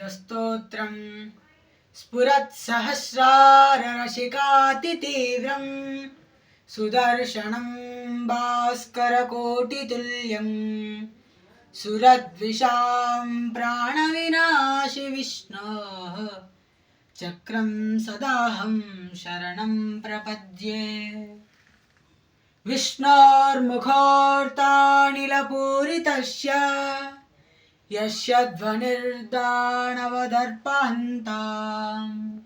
स्तोत्रम् स्फुरत्सहस्राररशिकातितीव्रं सुदर्शनं भास्करकोटितुल्यं सुरद्विषां प्राणविनाशि विष्णोः चक्रं सदाहं शरणं प्रपद्ये। विष्णोर्मुखोर्तानिलपूरितस्य यस्य ध्वनिर्दानवदर्पहन्ताम्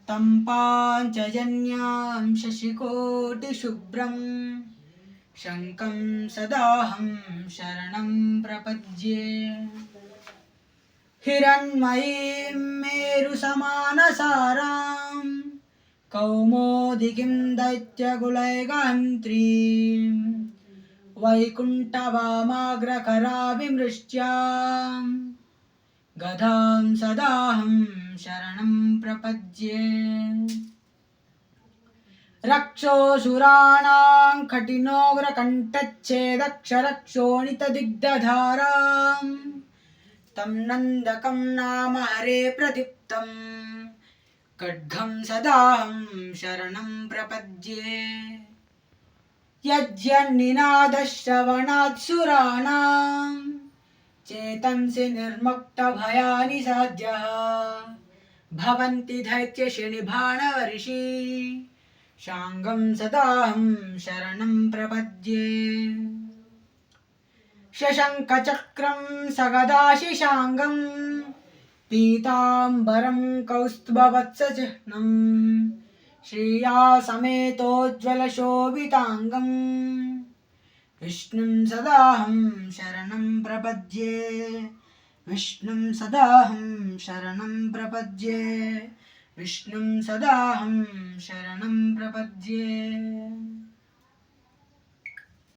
तं पाञ्चजन्यां शशिकोटिशुभ्रं शङ्खं सदाहं शरणं प्रपद्ये। हिरण्मयीं मेरुसमानसारां कौमोदिकीं दैत्यकुलैकहन्त्रीं वैकुण्ठवामाग्रकराभिमृष्ट्यां गदां सदाहं शरणं प्रपद्ये। रक्षोऽसुराणां कठिनोग्रकण्ठच्छेदक्षरक्षोणितदिग्धधारां तं नन्दकं नाम हरे प्रदीप्तं खड्गं सदाहं शरणं प्रपद्ये। यज्ञन्निनादश्रवणात्सुराणां चेतंसि निर्मुक्तभयानि साध्यः भवन्ति दैत्यशनिबाणवर्षी शाङ्गं सदाहं शरणं प्रपद्ये। शशङ्खचक्रं सगदाशिशाङ्गं पीताम्बरं कौस्तुभवत्सचिह्नं श्रियासमेतोज्ज्वलशोभिताङ्गं विष्णुं सदाहं शरणं प्रपद्ये। विष्णुं सदाहं शरणं प्रपद्ये। विष्णुं सदाहं शरणं प्रपद्ये।